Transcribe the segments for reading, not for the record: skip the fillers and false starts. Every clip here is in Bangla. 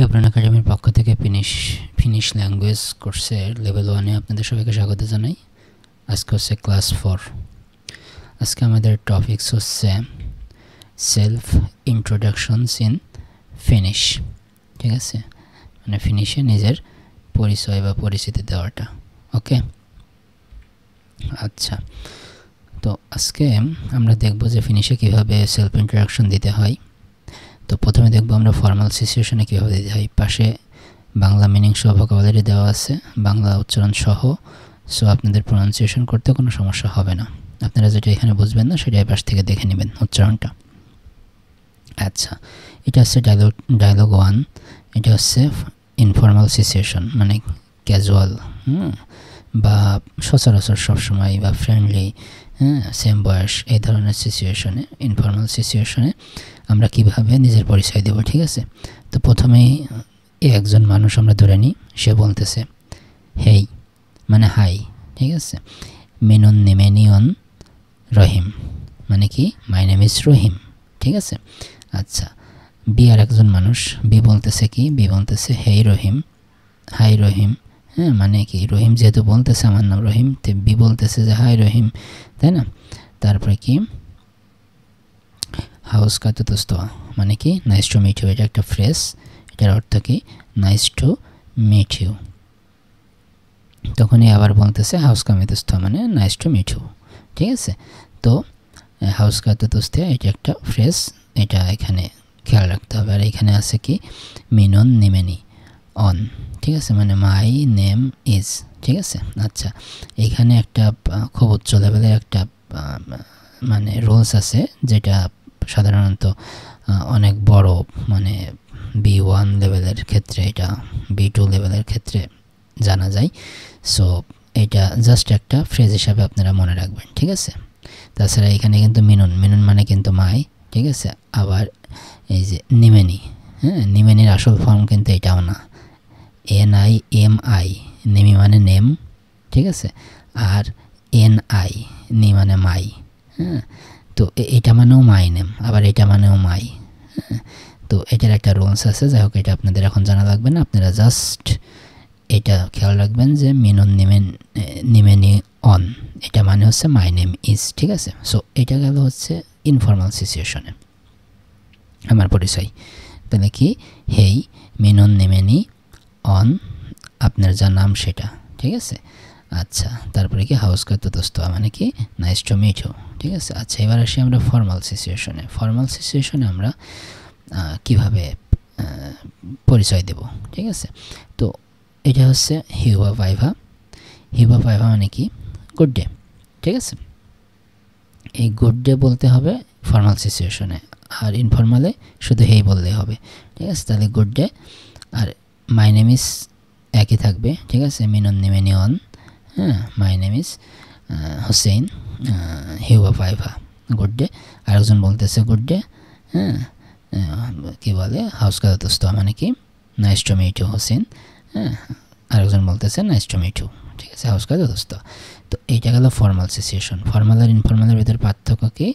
এপ্রন একাডেমির পক্ষ থেকে ফিনিশ ল্যাঙ্গুয়েজ কোর্সের লেভেল 1 এ আপনাদের সবাইকে স্বাগত জানাই। আজকে হচ্ছে ক্লাস 4। আজকে আমাদের টপিকস হচ্ছে সেলফ ইন্ট্রোডাকশনস ইন ফিনিশ। ঠিক আছে, মানে ফিনিশে নিজের পরিচয় বা পরিচিতি দেওয়াটা। ওকে, আচ্ছা, তো আজকে আমরা দেখব যে ফিনিশে কিভাবে সেলফ ইন্ট্রোডাকশন দিতে হয়। তো প্রথমে দেখব আমরা ফর্মাল সিচুয়েশনে কীভাবে দিতে হয়। পাশে বাংলা মিনিং সহ ভোকাবুলারি দেওয়া আছে, বাংলা উচ্চারণ সহ। সো আপনাদের প্রনাউন্সিয়েশন করতে কোনো সমস্যা হবে না। আপনারা যেটা এখানে বুঝবেন না সেটাই পাশ থেকে দেখে নেবেন উচ্চারণটা। আচ্ছা, এটা হচ্ছে ডায়লগ 1। এটা হচ্ছে ইনফর্মাল সিচুয়েশন, মানে ক্যাজুয়াল বা সচরাচর সবসময় বা ফ্রেন্ডলি, সেম বয়স, এই ধরনের সিচুয়েশনে, ইনফর্মাল সিচুয়েশনে আমরা কিভাবে নিজের পরিচয় দেব। ঠিক আছে, তো প্রথমেই একজন মানুষ আমরা ধরে নিই, সে বলতেছে হেই মানে হাই। ঠিক আছে, মিনুন নিমেনিয়ন রহিম মানে কি মাই নেম ইজ রহিম। ঠিক আছে, আচ্ছা, বি আর একজন মানুষ, বি বলতেছে কি, বি বলতেছে হেই রহিম, হাই রহিম। মানে কি রহিম যেহেতু বলতেছে আমার নাম রহিম, তো বি বলতেছে যে হাই রহিম, তাই না? তারপরে কি হাউস কাতে তোস্তোয়া মানে কি নাইস টু মিট ইউ। এটা একটা ফ্রেজ, এটার অর্থ কি নাইস টু মিট ইউ। তখনই আবার বলতেছে হাউস কামে তোস্তোয়া মানে নাইস টু মিট ইউ। ঠিক আছে, তো হাউস কাতে তোস্তে এটা একটা ফ্রেজ, এটা এখানে খেয়াল রাখতে হবে। আর এখানে আছে কি মিনন নিমেনি অন। ঠিক আছে, মানে মাই নেম ইজ। ঠিক আছে, আচ্ছা, এখানে একটা খুব উচ্চ লেভেলের একটা মানে রুলস আছে, যেটা সাধারণত অনেক বড়, মানে B1 লেভেলের ক্ষেত্রে, এটা B2 লেভেলের ক্ষেত্রে জানা যায়। সো এটা জাস্ট একটা ফ্রেজ হিসাবে আপনারা মনে রাখবেন। ঠিক আছে, তাছাড়া এখানে কিন্তু মিনুন, মিনুন মানে কিন্তু মাই। ঠিক আছে, আবার এই যে নিমেনি, নিমেনির আসল ফর্ম কিন্তু এটাও না, NIMI, নেমি মানে নেম। ঠিক আছে, আর NI নি মানে মাই। তো এটা মানেও মাই নেম, আবার এটা মানেও মাই। তো এটার একটা রুলস আছে, যাই হোক এটা আপনাদের এখন জানা লাগবে না। আপনারা জাস্ট এটা খেয়াল রাখবেন যে মিনুন নিমেনি অন, এটা মানে হচ্ছে মাই নেম ইজ। ঠিক আছে, সো এটা গেল হচ্ছে ইনফর্মাল সিচুয়েশনে আমার পরিচয়। তাহলে কি হেই মিনুন নিমেনি অন, আপনার যা নাম সেটা। ঠিক আছে, আচ্ছা, তারপরে কি হাউস কাতে তোস্তোয়া মানে কি নাইস টু মিট ইউ। ঠিক আছে, আচ্ছা, এবার আসি আমরা ফর্মাল সিচুয়েশনে। ফর্মাল সিচুয়েশনে আমরা কিভাবে পরিচয় দেব। ঠিক আছে, তো এটা হচ্ছে হিউবা ভাইভা। হিউবা ভাইভা মানে কি গুড ডে। ঠিক আছে, এই গুড ডে বলতে হবে ফর্মাল সিচুয়েশনে, আর ইনফর্মালে শুধু হেই বললেই হবে। ঠিক আছে, তাহলে গুড ডে, আর মাই নেম ইজ একই থাকবে। ঠিক আছে, মিনন নিমেনি অন, মাই নেম ইজ হোসেন হিউবা ভাইভা, গুড ডে। আরেকজন বলতেছে গুড ডে, কী বলে হাউস কাতে তোস্তোয়া মানে কি nice to meet you Hossain. আরেকজন বলতেছে নাইস টু মিট ইউ। ঠিক আছে, হাউস কাতে তোস্তোয়া। তো এইটা গেল ফর্মাল সিচুয়েশন। ফর্মাল আর ইনফর্মালের ভিতরে পার্থক্য কি,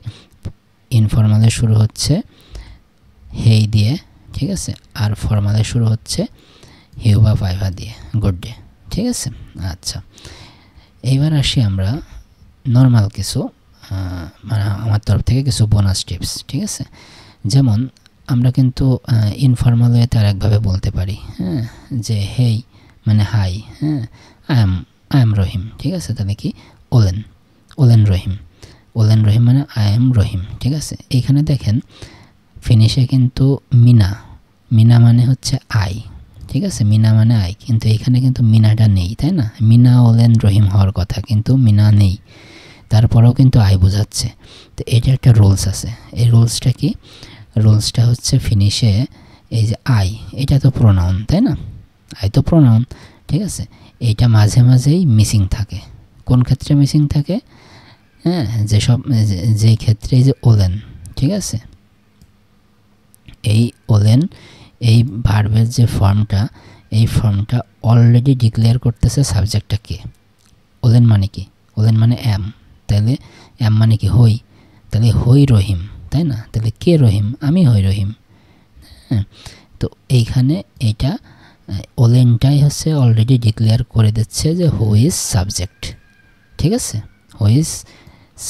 ইনফর্মালে শুরু হচ্ছে হেই দিয়ে। ঠিক আছে, আর ফর্মালে শুরু হচ্ছে হিউবা ভাইভা দিয়ে, গুড ডে। ঠিক আছে, আচ্ছা, এইবার আসি আমরা নর্মাল কিছু, মানে আমার তরফ থেকে কিছু বোনাস টিপস। ঠিক আছে, যেমন আমরা কিন্তু ইনফর্মাল ওয়েতে আরেকভাবে বলতে পারি, যে হেই মানে হাই, আই এম রহিম। ঠিক আছে, তাহলে কি ওলেন রহিম, ওলেন রহিম মানে আই এম রহিম। ঠিক আছে, এইখানে দেখেন ফিনিশে কিন্তু মিনা মানে হচ্ছে আই। ঠিক আছে, মিনা মানে আই, কিন্তু এইখানে কিন্তু মিনাটা নেই, তাই না? মিনা ওলেন রহিম হওয়ার কথা, কিন্তু মিনা নেই, তারপরেও কিন্তু আই বোঝাচ্ছে। তো এটা একটা রুলস আছে। এই রুলসটা কি, রুলসটা হচ্ছে ফিনিশে এই যে আই, এটা তো প্রোনাউন, তাই না? আই তো প্রোনাউন। ঠিক আছে, এইটা মাঝে মাঝেই মিসিং থাকে। কোন ক্ষেত্রে মিসিং থাকে? যেই ক্ষেত্রে এই যে ওলেন, ঠিক আছে, এই ওলেন, এই ভার্বের যে ফর্মটা, এই ফর্মটা অলরেডি ডিক্লেয়ার করতেছে সাবজেক্টটা কে। ওলেন মানে কি, ওলেন মানে এম, তাহলে এম মানে কি হই, তাহলে হই রহিম, তাই না? তাহলে কে রহিম, আমি হই রহিম। তো এইখানে এটা ওলেনটাই হচ্ছে অলরেডি ডিক্লেয়ার করে দিচ্ছে যে হু ইজ সাবজেক্ট, ঠিক আছে, হু ইজ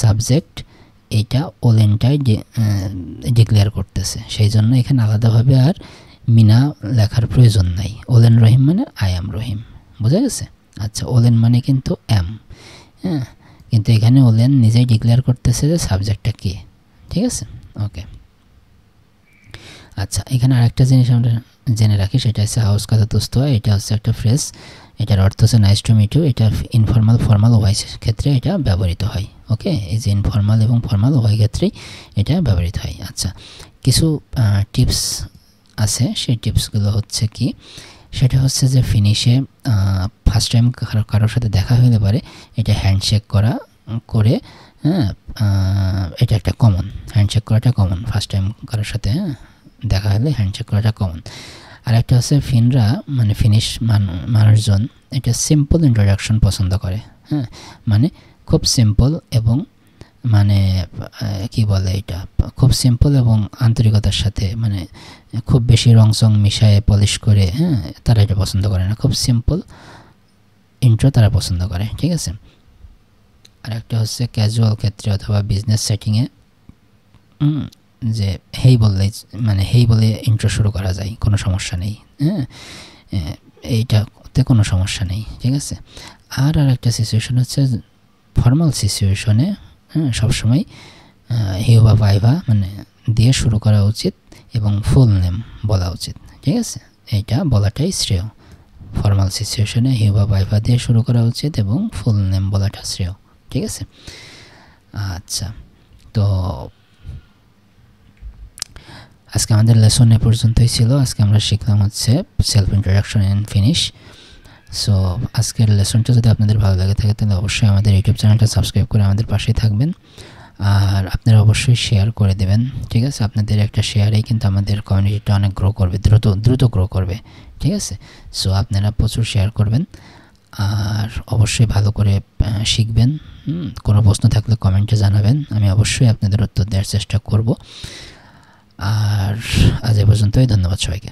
সাবজেক্ট এটা ওলেনটাই ডিক্লেয়ার করতেছে, সেই জন্য এখানে আলাদাভাবে আর মিনা লেখার প্রয়োজন নাই। ওলেন রহিম মানে আই অ্যাম রহিম, বোঝা গেছে? আচ্ছা, ওলেন মানে কিন্তু অ্যাম, হ্যাঁ, কিন্তু এখানে ওলেন নিজেই ডিক্লেয়ার করতেছে যে সাবজেক্টটা কে, ঠিক আছে, ওকে। আচ্ছা, এখানে আরেকটা জিনিস আমরা জেনে রাখি, সেটা হচ্ছে হাউস কাদা দোস্ত, এটা হচ্ছে একটা ফ্রেজ, এটার অর্থ হচ্ছে নাইস টু মিট ইউ। এটা ইনফর্মাল ফর্মাল উভয় ক্ষেত্রে এটা ব্যবহৃত হয়, ওকে। এই যে ইনফর্মাল এবং ফর্মাল উভয় ক্ষেত্রেই এটা ব্যবহৃত হয়। আচ্ছা, কিছু টিপস আছে, সেই টিপসগুলো হচ্ছে কি, সেটা হচ্ছে যে ফিনিশে ফার্স্ট টাইম কারোর সাথে দেখা হলে পারে এটা হ্যান্ডশেক করে, হ্যাঁ, এটা একটা কমন, হ্যান্ডশেক করাটা কমন, ফার্স্ট টাইম কারোর সাথে দেখা হলে হ্যান্ডশেক করাটা কমন। আর একটা হচ্ছে ফিনরা মানে ফিনিশ মানুষজন এটা সিম্পল ইন্ট্রোডাকশন পছন্দ করে, হ্যাঁ, মানে খুব সিম্পল এবং মানে কি বলে এটা, খুব সিম্পল এবং আন্তরিকতার সাথে, মানে খুব বেশি রং চং মিশায়ে পলিশ করে, হ্যাঁ, তারা এটা পছন্দ করে না, খুব সিম্পল ইন্ট্রো তারা পছন্দ করে, ঠিক আছে। আর একটা হচ্ছে ক্যাজুয়াল ক্ষেত্রে অথবা বিজনেস সেটিংয়ে যে হেই বললেই মানে হেই বলে ইন্ট্রো শুরু করা যায়, কোনো সমস্যা নেই, হ্যাঁ, এইটাতে কোনো সমস্যা নেই, ঠিক আছে। আর একটা সিচুয়েশন হচ্ছে ফর্মাল সিচুয়েশনে, হ্যাঁ, সবসময় হিউ বা ভাইভা মানে দিয়ে শুরু করা উচিত এবং ফুল নেম বলা উচিত, ঠিক আছে, এইটা বলাটাই শ্রেয়। ফর্মাল সিচুয়েশনে হিউ বা ভাইভা দিয়ে শুরু করা উচিত এবং ফুল নেম বলাটা শ্রেয়, ঠিক আছে। আচ্ছা, তো আজকে আমাদের লেসন এ পর্যন্তই ছিল। আজকে আমরা শিখলাম হচ্ছে self introduction and finish. So আজকের লেসনটা যদি আপনাদের ভালো লাগে থাকে তাহলে অবশ্যই আমাদের ইউটিউব চ্যানেলটা সাবস্ক্রাইব করে আমাদের পাশেই থাকবেন, আর আপনারা অবশ্যই শেয়ার করে দেবেন, ঠিক আছে। আপনাদের একটা শেয়ারেই কিন্তু আমাদের কমিউনিটিটা অনেক গ্রো করবে, দ্রুত গ্রো করবে, ঠিক আছে। সো আপনারা প্রচুর শেয়ার করবেন আর অবশ্যই ভালো করে শিখবেন। কোনো প্রশ্ন থাকলে কমেন্টে জানাবেন, আমি অবশ্যই আপনাদের উত্তর দেওয়ার চেষ্টা করব। আর আজ এ পর্যন্তই, ধন্যবাদ সবাইকে।